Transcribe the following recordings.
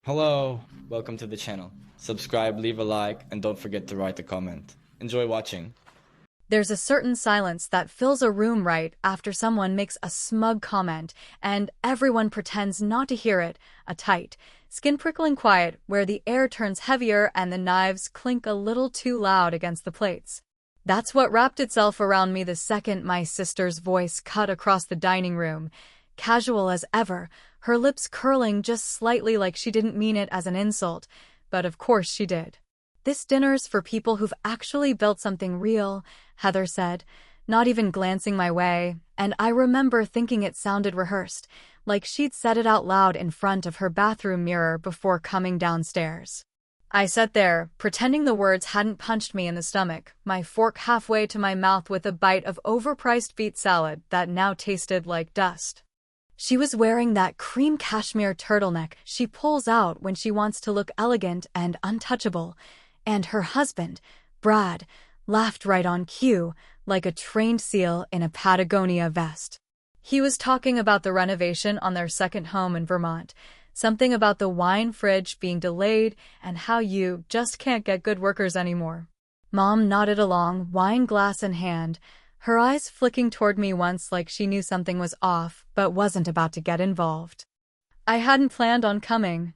Hello, welcome to the channel. Subscribe, leave a like, and don't forget to write a comment. Enjoy watching. There's a certain silence that fills a room right after someone makes a smug comment, and everyone pretends not to hear it, a tight, skin-prickling quiet where the air turns heavier and the knives clink a little too loud against the plates. That's what wrapped itself around me the second my sister's voice cut across the dining room, casual as ever, her lips curling just slightly like she didn't mean it as an insult, but of course she did. "This dinner's for people who've actually built something real," Heather said, not even glancing my way, and I remember thinking it sounded rehearsed, like she'd said it out loud in front of her bathroom mirror before coming downstairs. I sat there, pretending the words hadn't punched me in the stomach, my fork halfway to my mouth with a bite of overpriced beet salad that now tasted like dust. She was wearing that cream cashmere turtleneck she pulls out when she wants to look elegant and untouchable, and her husband, Brad, laughed right on cue, like a trained seal in a Patagonia vest. He was talking about the renovation on their second home in Vermont, something about the wine fridge being delayed and how you just can't get good workers anymore. Mom nodded along, wine glass in hand, her eyes flicking toward me once like she knew something was off but wasn't about to get involved. I hadn't planned on coming.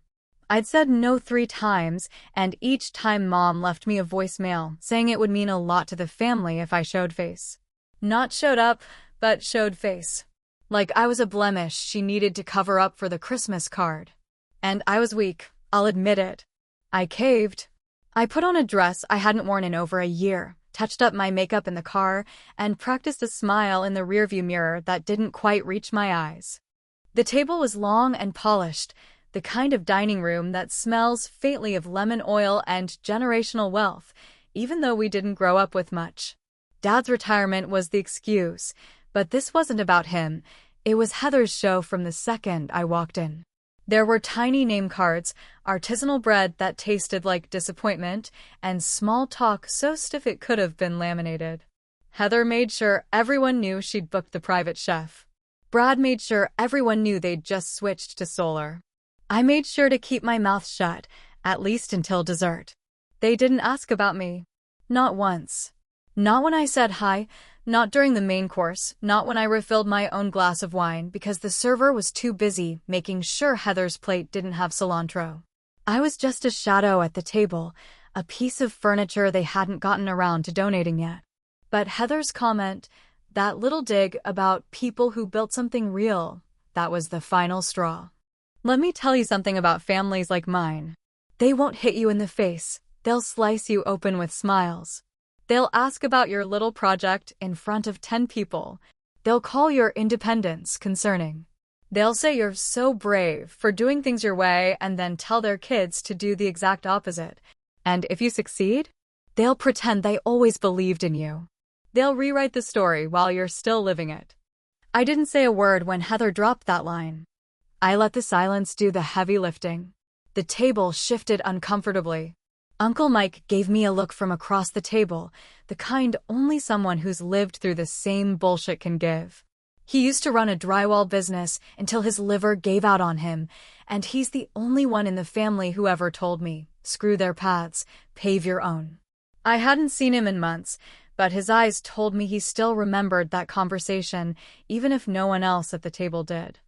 I'd said no 3 times, and each time Mom left me a voicemail saying it would mean a lot to the family if I showed face. Not showed up, but showed face. Like I was a blemish she needed to cover up for the Christmas card. And I was weak, I'll admit it. I caved. I put on a dress I hadn't worn in over a year, touched up my makeup in the car, and practiced a smile in the rearview mirror that didn't quite reach my eyes. The table was long and polished, the kind of dining room that smells faintly of lemon oil and generational wealth, even though we didn't grow up with much. Dad's retirement was the excuse, but this wasn't about him. It was Heather's show from the second I walked in. There were tiny name cards, artisanal bread that tasted like disappointment, and small talk so stiff it could have been laminated. Heather made sure everyone knew she'd booked the private chef. Brad made sure everyone knew they'd just switched to solar. I made sure to keep my mouth shut, at least until dessert. They didn't ask about me. Not once. Not when I said hi, not during the main course, not when I refilled my own glass of wine because the server was too busy making sure Heather's plate didn't have cilantro. I was just a shadow at the table, a piece of furniture they hadn't gotten around to donating yet. But Heather's comment, that little dig about people who built something real, that was the final straw. Let me tell you something about families like mine. They won't hit you in the face. They'll slice you open with smiles. They'll ask about your little project in front of 10 people. They'll call your independence concerning. They'll say you're so brave for doing things your way and then tell their kids to do the exact opposite. And if you succeed, they'll pretend they always believed in you. They'll rewrite the story while you're still living it. I didn't say a word when Heather dropped that line. I let the silence do the heavy lifting. The table shifted uncomfortably. Uncle Mike gave me a look from across the table, the kind only someone who's lived through the same bullshit can give. He used to run a drywall business until his liver gave out on him, and he's the only one in the family who ever told me, screw their paths, pave your own. I hadn't seen him in months, but his eyes told me he still remembered that conversation, even if no one else at the table did.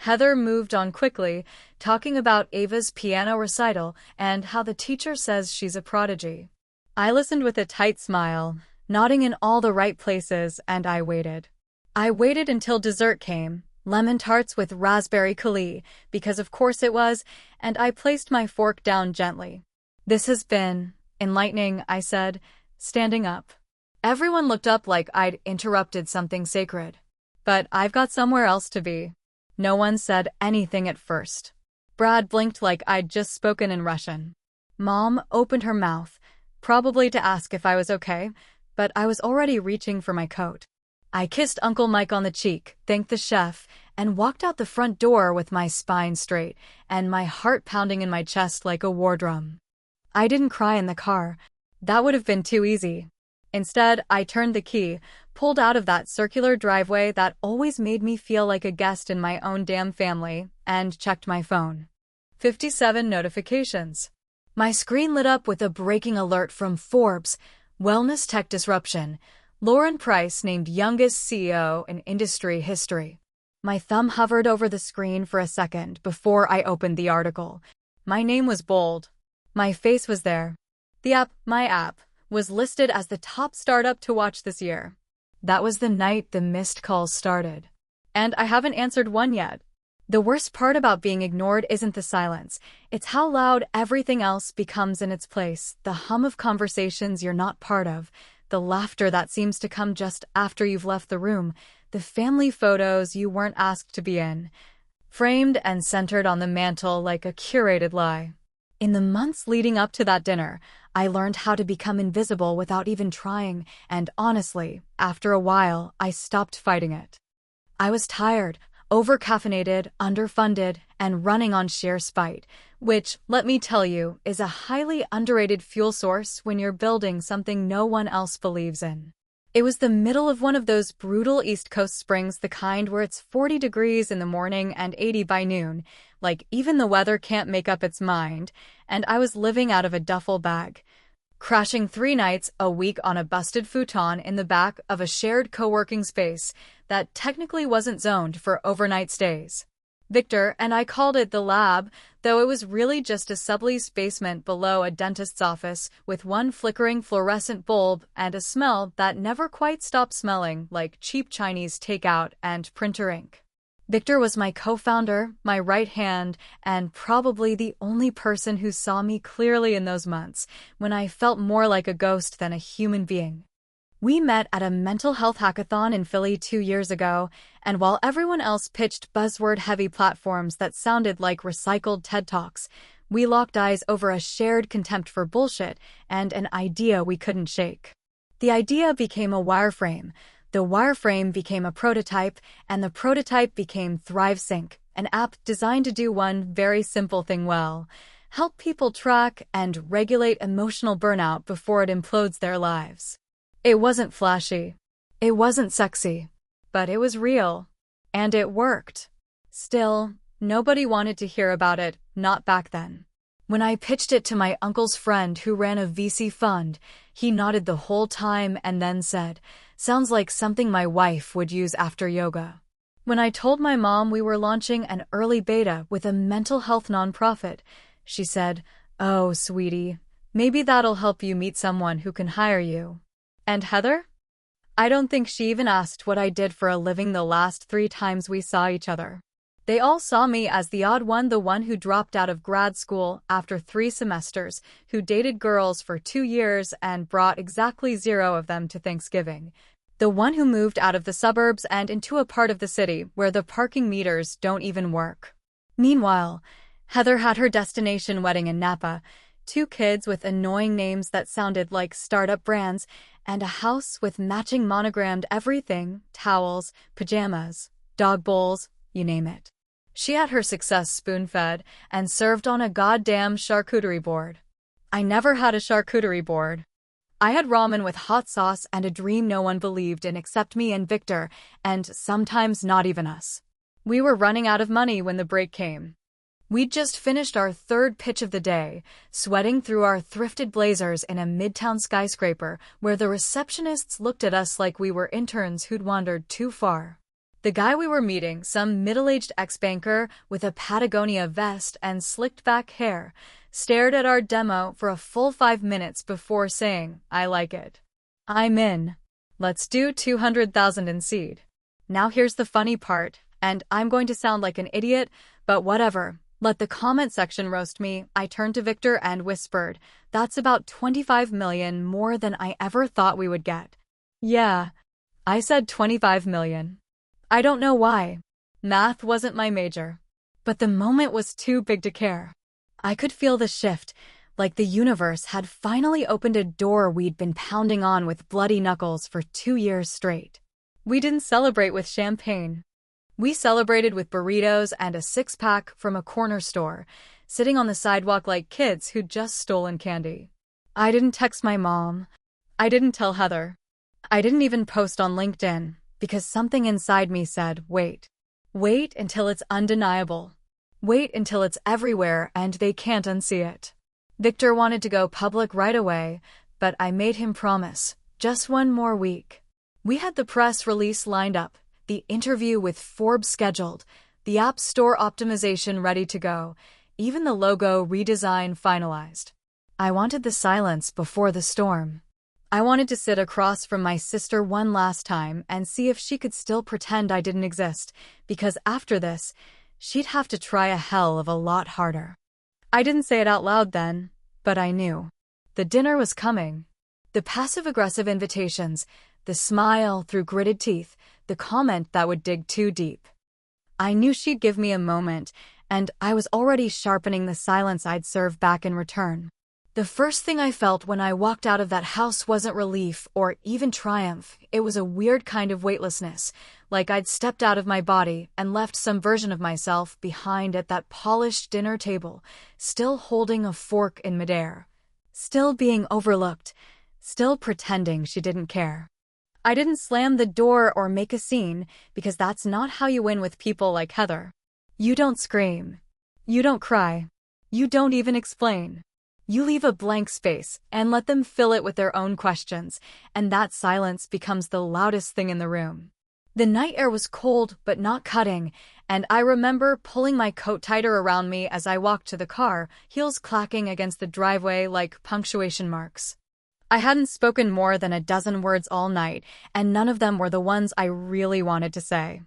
Heather moved on quickly, talking about Ava's piano recital and how the teacher says she's a prodigy. I listened with a tight smile, nodding in all the right places, and I waited. I waited until dessert came, lemon tarts with raspberry coulis, because of course it was, and I placed my fork down gently. "This has been enlightening," I said, standing up. Everyone looked up like I'd interrupted something sacred. But I've got somewhere else to be. No one said anything at first. Brad blinked like I'd just spoken in Russian. Mom opened her mouth, probably to ask if I was okay, but I was already reaching for my coat. I kissed Uncle Mike on the cheek, thanked the chef, and walked out the front door with my spine straight and my heart pounding in my chest like a war drum. I didn't cry in the car. That would have been too easy. Instead, I turned the key, pulled out of that circular driveway that always made me feel like a guest in my own damn family, and checked my phone. 57 notifications. My screen lit up with a breaking alert from Forbes. Wellness tech disruption. Lauren Price named youngest CEO in industry history. My thumb hovered over the screen for a second before I opened the article. My name was bold. My face was there. My app, was listed as the top startup to watch this year. That was the night the missed calls started. And I haven't answered one yet. The worst part about being ignored isn't the silence. It's how loud everything else becomes in its place. The hum of conversations you're not part of. The laughter that seems to come just after you've left the room. The family photos you weren't asked to be in. Framed and centered on the mantle like a curated lie. In the months leading up to that dinner, I learned how to become invisible without even trying, and honestly, after a while, I stopped fighting it. I was tired, over-caffeinated, underfunded, and running on sheer spite, which, let me tell you, is a highly underrated fuel source when you're building something no one else believes in. It was the middle of one of those brutal East Coast springs, the kind where it's 40 degrees in the morning and 80 by noon, like even the weather can't make up its mind, and I was living out of a duffel bag. Crashing 3 nights a week on a busted futon in the back of a shared co-working space that technically wasn't zoned for overnight stays. Victor and I called it the lab, though it was really just a sublease basement below a dentist's office with one flickering fluorescent bulb and a smell that never quite stopped smelling like cheap Chinese takeout and printer ink. Victor was my co-founder, my right hand, and probably the only person who saw me clearly in those months when I felt more like a ghost than a human being. We met at a mental health hackathon in Philly 2 years ago, and while everyone else pitched buzzword-heavy platforms that sounded like recycled TED Talks, we locked eyes over a shared contempt for bullshit and an idea we couldn't shake. The idea became a wireframe, the wireframe became a prototype, and the prototype became ThriveSync, an app designed to do one very simple thing well: help people track and regulate emotional burnout before it implodes their lives. It wasn't flashy. It wasn't sexy. But it was real. And it worked. Still, nobody wanted to hear about it, not back then. When I pitched it to my uncle's friend who ran a VC fund, he nodded the whole time and then said, "Sounds like something my wife would use after yoga." When I told my mom we were launching an early beta with a mental health nonprofit, she said, "Oh, sweetie, maybe that'll help you meet someone who can hire you." And Heather? I don't think she even asked what I did for a living the last 3 times we saw each other. They all saw me as the odd one, the one who dropped out of grad school after 3 semesters, who dated girls for 2 years and brought exactly 0 of them to Thanksgiving. The one who moved out of the suburbs and into a part of the city where the parking meters don't even work. Meanwhile, Heather had her destination wedding in Napa, 2 kids with annoying names that sounded like startup brands, and a house with matching monogrammed everything: towels, pajamas, dog bowls, you name it. She had her success spoon-fed and served on a goddamn charcuterie board. I never had a charcuterie board. I had ramen with hot sauce and a dream no one believed in except me and Victor, and sometimes not even us. We were running out of money when the break came. We'd just finished our 3rd pitch of the day, sweating through our thrifted blazers in a midtown skyscraper where the receptionists looked at us like we were interns who'd wandered too far. The guy we were meeting, some middle-aged ex-banker with a Patagonia vest and slicked-back hair, stared at our demo for a full 5 minutes before saying, "I like it. I'm in. Let's do 200,000 in seed." Now here's the funny part, and I'm going to sound like an idiot, but whatever. Let the comment section roast me. I turned to Victor and whispered, "That's about 25 million more than I ever thought we would get." Yeah, I said 25 million. I don't know why. Math wasn't my major. But the moment was too big to care. I could feel the shift, like the universe had finally opened a door we'd been pounding on with bloody knuckles for 2 years straight. We didn't celebrate with champagne. We celebrated with burritos and a 6-pack from a corner store, sitting on the sidewalk like kids who'd just stolen candy. I didn't text my mom. I didn't tell Heather. I didn't even post on LinkedIn, because something inside me said, wait. Wait until it's undeniable. Wait until it's everywhere and they can't unsee it. Victor wanted to go public right away, but I made him promise. Just one more week. We had the press release lined up, the interview with Forbes scheduled, the App Store optimization ready to go, even the logo redesign finalized. I wanted the silence before the storm. I wanted to sit across from my sister one last time and see if she could still pretend I didn't exist, because after this, she'd have to try a hell of a lot harder. I didn't say it out loud then, but I knew. The dinner was coming. The passive-aggressive invitations, the smile through gritted teeth, the comment that would dig too deep. I knew she'd give me a moment, and I was already sharpening the silence I'd serve back in return. The first thing I felt when I walked out of that house wasn't relief or even triumph. It was a weird kind of weightlessness, like I'd stepped out of my body and left some version of myself behind at that polished dinner table, still holding a fork in midair, still being overlooked, still pretending she didn't care. I didn't slam the door or make a scene, because that's not how you win with people like Heather. You don't scream. You don't cry. You don't even explain. You leave a blank space and let them fill it with their own questions, and that silence becomes the loudest thing in the room. The night air was cold but not cutting, and I remember pulling my coat tighter around me as I walked to the car, heels clacking against the driveway like punctuation marks. I hadn't spoken more than a dozen words all night, and none of them were the ones I really wanted to say.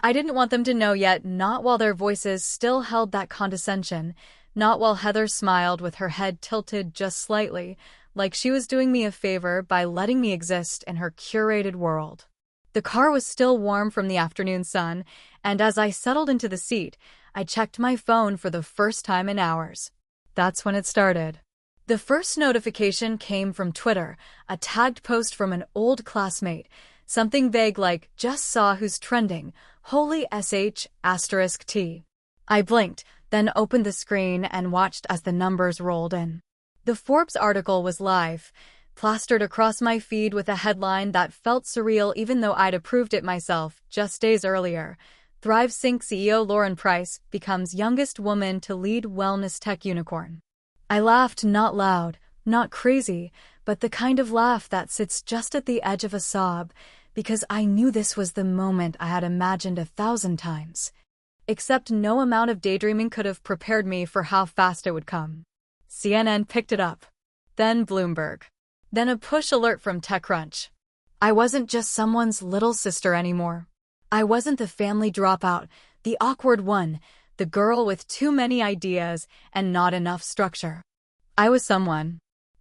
I didn't want them to know yet, not while their voices still held that condescension, not while Heather smiled with her head tilted just slightly, like she was doing me a favor by letting me exist in her curated world. The car was still warm from the afternoon sun, and as I settled into the seat, I checked my phone for the first time in hours. That's when it started. The first notification came from Twitter, a tagged post from an old classmate, something vague like, just saw who's trending, holy sh**T. I blinked, then opened the screen and watched as the numbers rolled in. The Forbes article was live, plastered across my feed with a headline that felt surreal even though I'd approved it myself just days earlier. Thrive Sync CEO Lauren Price becomes youngest woman to lead wellness tech unicorn. I laughed, not loud, not crazy, but the kind of laugh that sits just at the edge of a sob, because I knew this was the moment I had imagined 1,000 times. Except no amount of daydreaming could have prepared me for how fast it would come. CNN picked it up. Then Bloomberg. Then a push alert from TechCrunch. I wasn't just someone's little sister anymore. I wasn't the family dropout, the awkward one, the girl with too many ideas and not enough structure. I was someone.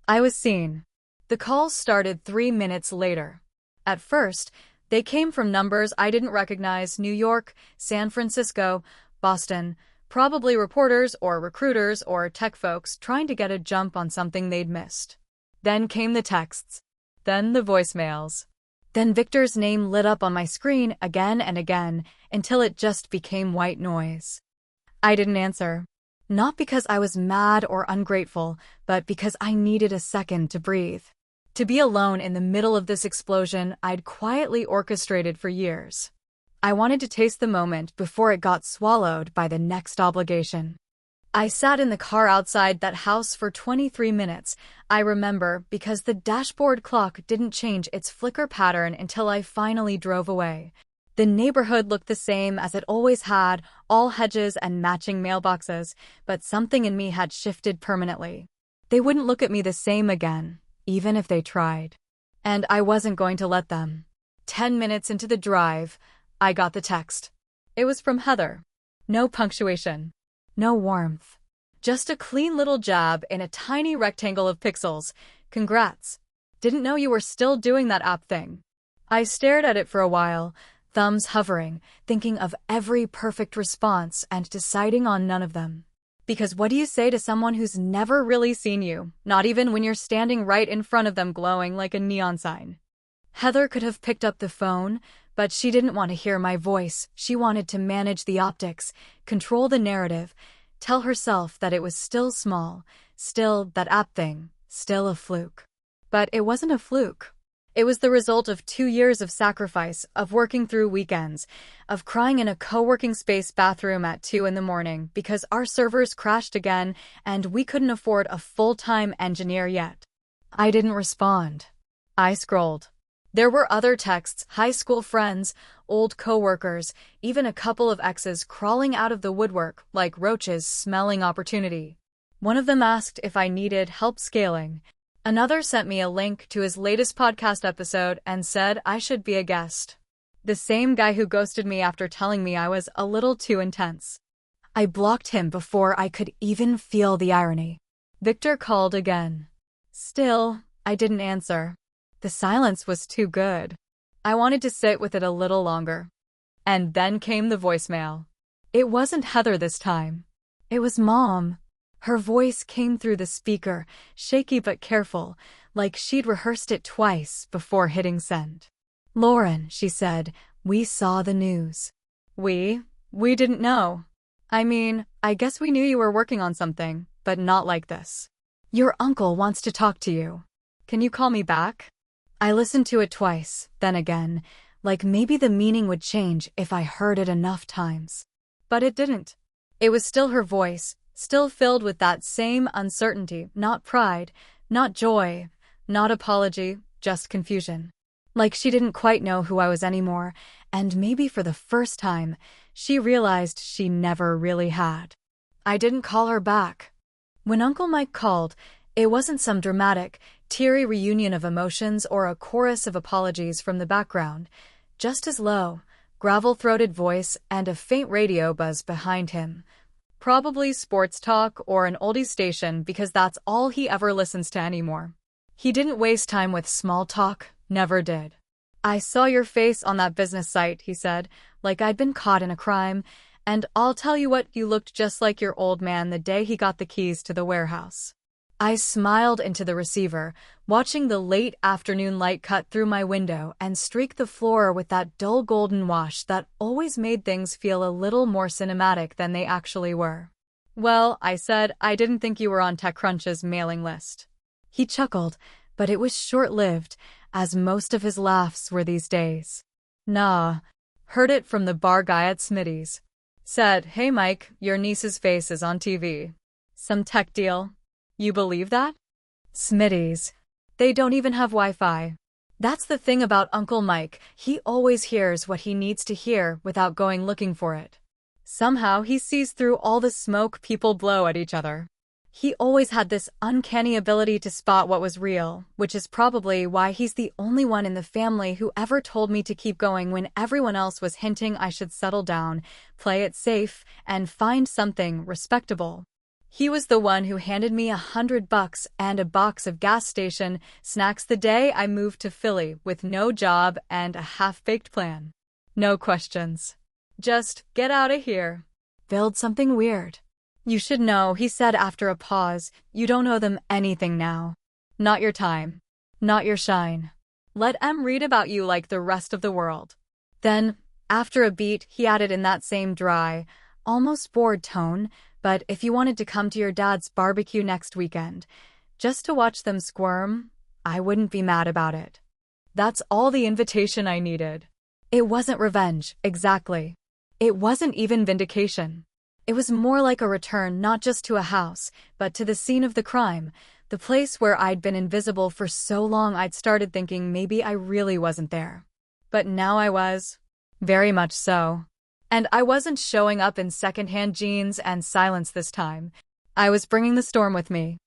I was seen. The calls started 3 minutes later. At first, they came from numbers I didn't recognize: New York, San Francisco, Boston, probably reporters or recruiters or tech folks trying to get a jump on something they'd missed. Then came the texts. Then the voicemails. Then Victor's name lit up on my screen again and again until it just became white noise. I didn't answer. Not because I was mad or ungrateful, but because I needed a second to breathe. To be alone in the middle of this explosion I'd quietly orchestrated for years. I wanted to taste the moment before it got swallowed by the next obligation. I sat in the car outside that house for 23 minutes, I remember, because the dashboard clock didn't change its flicker pattern until I finally drove away. The neighborhood looked the same as it always had, all hedges and matching mailboxes, but something in me had shifted permanently. They wouldn't look at me the same again, even if they tried. And I wasn't going to let them. 10 minutes into the drive, I got the text. It was from Heather. No punctuation. No warmth. Just a clean little jab in a tiny rectangle of pixels. Congrats. Didn't know you were still doing that app thing. I stared at it for a while, thumbs hovering, thinking of every perfect response and deciding on none of them. Because what do you say to someone who's never really seen you, not even when you're standing right in front of them glowing like a neon sign? Heather could have picked up the phone, but she didn't want to hear my voice. She wanted to manage the optics, control the narrative, tell herself that it was still small, still that app thing, still a fluke. But it wasn't a fluke. It was the result of 2 years of sacrifice, of working through weekends, of crying in a co-working space bathroom at 2 in the morning because our servers crashed again and we couldn't afford a full-time engineer yet. I didn't respond. I scrolled. There were other texts, high school friends, old coworkers, even a couple of exes crawling out of the woodwork like roaches smelling opportunity. One of them asked if I needed help scaling. Another sent me a link to his latest podcast episode and said I should be a guest. The same guy who ghosted me after telling me I was a little too intense. I blocked him before I could even feel the irony. Victor called again. Still, I didn't answer. The silence was too good. I wanted to sit with it a little longer. And then came the voicemail. It wasn't Heather this time. It was Mom. Her voice came through the speaker, shaky but careful, like she'd rehearsed it twice before hitting send. Lauren, she said, we saw the news. We didn't know. I mean, I guess we knew you were working on something, but not like this. Your uncle wants to talk to you. Can you call me back? I listened to it twice, then again, like maybe the meaning would change if I heard it enough times. But it didn't. It was still her voice, still filled with that same uncertainty, not pride, not joy, not apology, just confusion. Like she didn't quite know who I was anymore, and maybe for the first time, she realized she never really had. I didn't call her back. When Uncle Mike called, it wasn't some dramatic, teary reunion of emotions or a chorus of apologies from the background, just his low, gravel-throated voice and a faint radio buzz behind him. Probably sports talk or an oldie station because that's all he ever listens to anymore. He didn't waste time with small talk, never did. I saw your face on that business site, he said, like I'd been caught in a crime, and I'll tell you what, you looked just like your old man the day he got the keys to the warehouse. I smiled into the receiver, watching the late afternoon light cut through my window and streak the floor with that dull golden wash that always made things feel a little more cinematic than they actually were. Well, I said, I didn't think you were on TechCrunch's mailing list. He chuckled, but it was short-lived, as most of his laughs were these days. Nah. Heard it from the bar guy at Smitty's. Said, hey Mike, your niece's face is on TV. Some tech deal. You believe that? Smitty's. They don't even have Wi-Fi. That's the thing about Uncle Mike, he always hears what he needs to hear without going looking for it. Somehow he sees through all the smoke people blow at each other. He always had this uncanny ability to spot what was real, which is probably why he's the only one in the family who ever told me to keep going when everyone else was hinting I should settle down, play it safe, and find something respectable. He was the one who handed me $100 and a box of gas station snacks the day I moved to Philly with no job and a half-baked plan. No questions. Just get out of here. Build something weird. You should know, he said after a pause, you don't owe them anything now. Not your time. Not your shine. Let em read about you like the rest of the world. Then, after a beat, he added in that same dry, almost bored tone, but if you wanted to come to your dad's barbecue next weekend, just to watch them squirm, I wouldn't be mad about it. That's all the invitation I needed. It wasn't revenge, exactly. It wasn't even vindication. It was more like a return not just to a house, but to the scene of the crime, the place where I'd been invisible for so long I'd started thinking maybe I really wasn't there. But now I was. Very much so. And I wasn't showing up in secondhand jeans and silence this time. I was bringing the storm with me.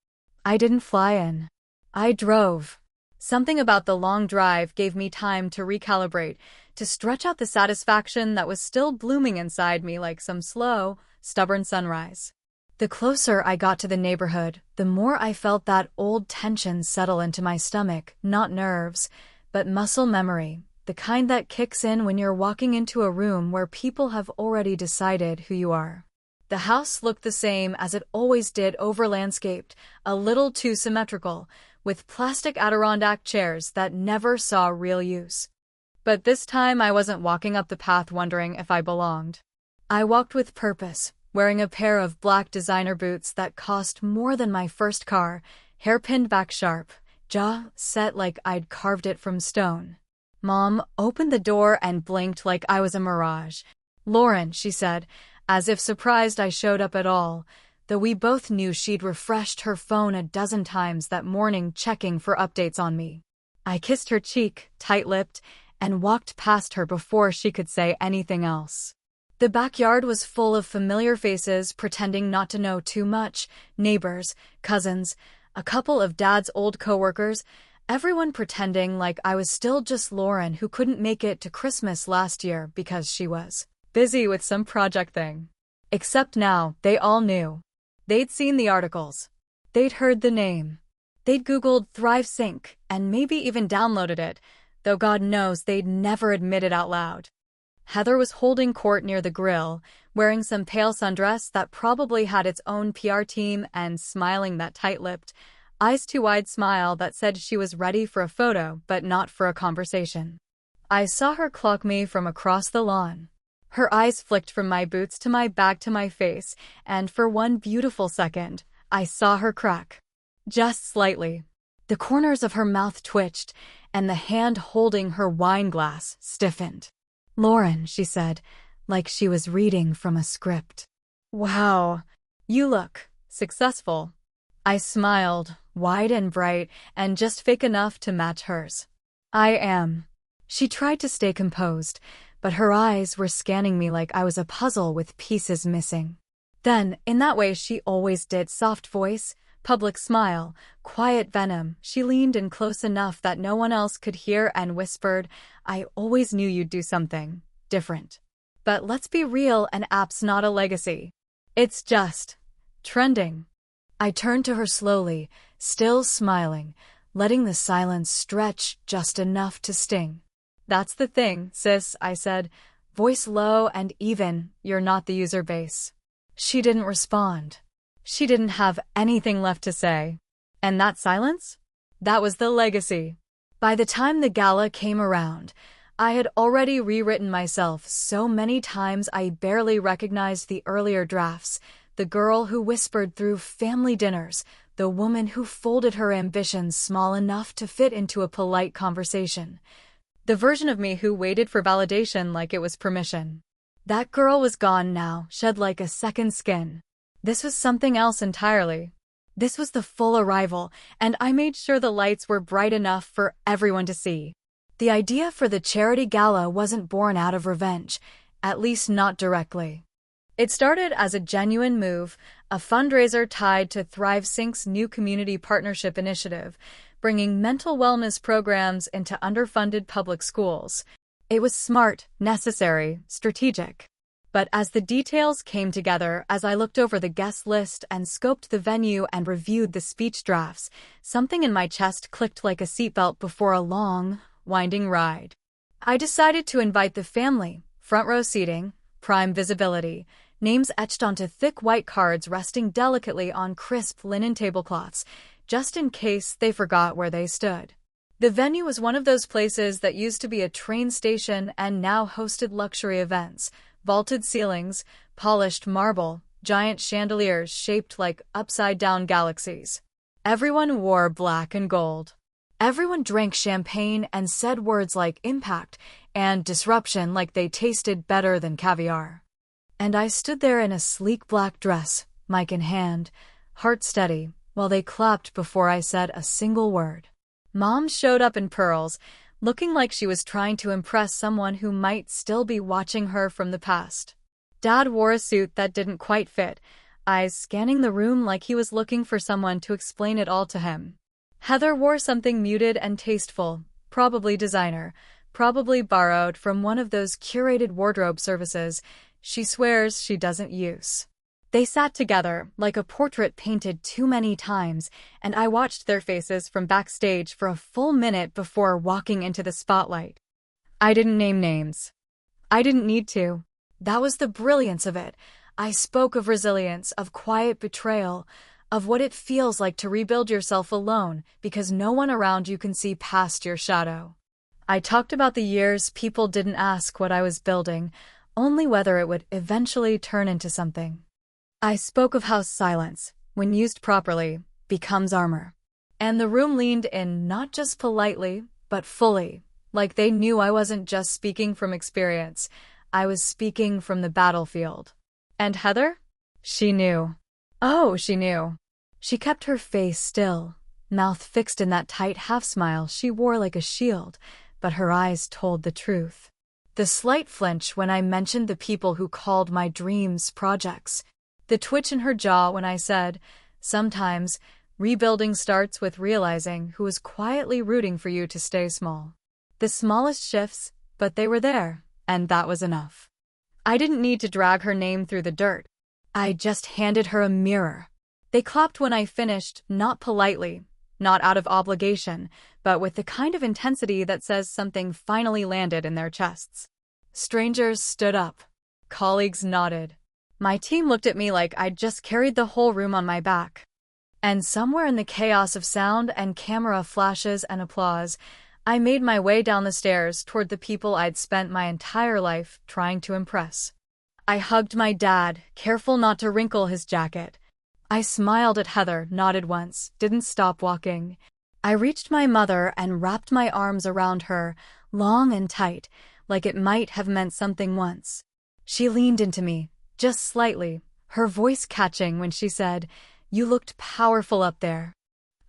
I didn't fly in. I drove. Something about the long drive gave me time to recalibrate, to stretch out the satisfaction that was still blooming inside me like some slow, stubborn sunrise. The closer I got to the neighborhood, the more I felt that old tension settle into my stomach, not nerves, but muscle memory. The kind that kicks in when you're walking into a room where people have already decided who you are. The house looked the same as it always did, over-landscaped, a little too symmetrical, with plastic Adirondack chairs that never saw real use. But this time I wasn't walking up the path wondering if I belonged. I walked with purpose, wearing a pair of black designer boots that cost more than my first car, hair pinned back sharp, jaw set like I'd carved it from stone. Mom opened the door and blinked like I was a mirage. "Lauren," she said, as if surprised I showed up at all, though we both knew she'd refreshed her phone a dozen times that morning checking for updates on me. I kissed her cheek, tight-lipped, and walked past her before she could say anything else. The backyard was full of familiar faces pretending not to know too much, neighbors, cousins, a couple of Dad's old coworkers, everyone pretending like I was still just Lauren who couldn't make it to Christmas last year because she was busy with some project thing. Except now, they all knew. They'd seen the articles. They'd heard the name. They'd Googled Thrive Sync and maybe even downloaded it, though God knows they'd never admit it out loud. Heather was holding court near the grill, wearing some pale sundress that probably had its own PR team and smiling that tight-lipped, eyes-too-wide smile that said she was ready for a photo but not for a conversation. I saw her clock me from across the lawn. Her eyes flicked from my boots to my bag to my face, and for one beautiful second, I saw her crack. Just slightly. The corners of her mouth twitched, and the hand holding her wine glass stiffened. "Lauren," she said, like she was reading from a script. "Wow, you look successful." I smiled, wide and bright, and just fake enough to match hers. "I am." She tried to stay composed, but her eyes were scanning me like I was a puzzle with pieces missing. Then, in that way she always did, soft voice, public smile, quiet venom, she leaned in close enough that no one else could hear and whispered, "I always knew you'd do something different. But let's be real, an app's not a legacy. It's just trending." I turned to her slowly, still smiling, letting the silence stretch just enough to sting. "That's the thing, sis," I said, voice low and even, "you're not the user base." She didn't respond. She didn't have anything left to say. And that silence? That was the legacy. By the time the gala came around, I had already rewritten myself so many times I barely recognized the earlier drafts, the girl who whispered through family dinners, the woman who folded her ambitions small enough to fit into a polite conversation, the version of me who waited for validation like it was permission. That girl was gone now, shed like a second skin. This was something else entirely. This was the full arrival, and I made sure the lights were bright enough for everyone to see. The idea for the charity gala wasn't born out of revenge, at least not directly. It started as a genuine move, a fundraiser tied to Thrive Sync's new community partnership initiative, bringing mental wellness programs into underfunded public schools. It was smart, necessary, strategic. But as the details came together, as I looked over the guest list and scoped the venue and reviewed the speech drafts, something in my chest clicked like a seatbelt before a long, winding ride. I decided to invite the family, front row seating, prime visibility, names etched onto thick white cards resting delicately on crisp linen tablecloths, just in case they forgot where they stood. The venue was one of those places that used to be a train station and now hosted luxury events. Vaulted ceilings, polished marble, giant chandeliers shaped like upside-down galaxies. Everyone wore black and gold. Everyone drank champagne and said words like impact and disruption like they tasted better than caviar. And I stood there in a sleek black dress, mic in hand, heart steady, while they clapped before I said a single word. Mom showed up in pearls, looking like she was trying to impress someone who might still be watching her from the past. Dad wore a suit that didn't quite fit, eyes scanning the room like he was looking for someone to explain it all to him. Heather wore something muted and tasteful, probably designer, probably borrowed from one of those curated wardrobe services she swears she doesn't use. They sat together, like a portrait painted too many times, and I watched their faces from backstage for a full minute before walking into the spotlight. I didn't name names. I didn't need to. That was the brilliance of it. I spoke of resilience, of quiet betrayal, of what it feels like to rebuild yourself alone because no one around you can see past your shadow. I talked about the years people didn't ask what I was building, only whether it would eventually turn into something. I spoke of how silence, when used properly, becomes armor. And the room leaned in not just politely, but fully, like they knew I wasn't just speaking from experience. I was speaking from the battlefield. And Heather? She knew. Oh, she knew. She kept her face still, mouth fixed in that tight half-smile she wore like a shield, but her eyes told the truth. The slight flinch when I mentioned the people who called my dreams projects. The twitch in her jaw when I said, sometimes, rebuilding starts with realizing who is quietly rooting for you to stay small. The smallest shifts, but they were there, and that was enough. I didn't need to drag her name through the dirt. I just handed her a mirror. They clapped when I finished, not politely, not out of obligation, but with the kind of intensity that says something finally landed in their chests. Strangers stood up. Colleagues nodded. My team looked at me like I'd just carried the whole room on my back. And somewhere in the chaos of sound and camera flashes and applause, I made my way down the stairs toward the people I'd spent my entire life trying to impress. I hugged my dad, careful not to wrinkle his jacket. I smiled at Heather, nodded once, didn't stop walking. I reached my mother and wrapped my arms around her, long and tight, like it might have meant something once. She leaned into me, just slightly, her voice catching when she said, "You looked powerful up there."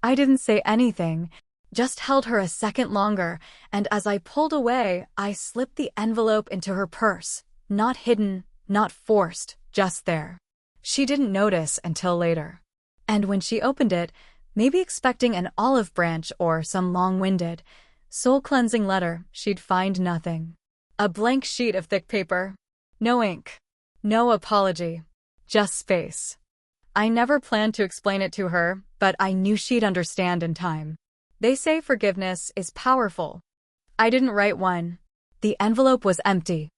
I didn't say anything, just held her a second longer, and as I pulled away, I slipped the envelope into her purse, not hidden, not forced, just there. She didn't notice until later. And when she opened it, maybe expecting an olive branch or some long-winded, soul-cleansing letter, she'd find nothing. A blank sheet of thick paper. No ink. No apology. Just space. I never planned to explain it to her, but I knew she'd understand in time. They say forgiveness is powerful. I didn't write one. The envelope was empty.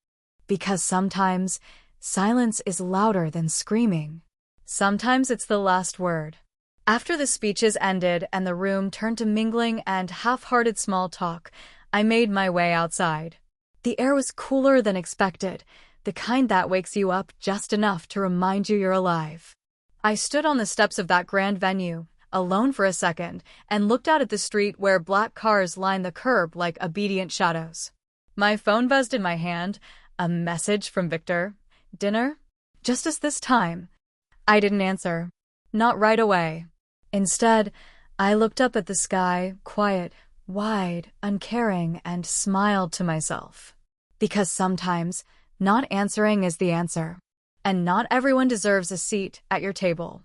Because sometimes, silence is louder than screaming. Sometimes it's the last word. After the speeches ended and the room turned to mingling and half-hearted small talk, I made my way outside. The air was cooler than expected, the kind that wakes you up just enough to remind you you're alive. I stood on the steps of that grand venue, alone for a second, and looked out at the street where black cars lined the curb like obedient shadows. My phone buzzed in my hand, a message from Victor. Dinner? Just as this time. I didn't answer. Not right away. Instead, I looked up at the sky, quiet, wide, uncaring, and smiled to myself. Because sometimes, not answering is the answer. And not everyone deserves a seat at your table.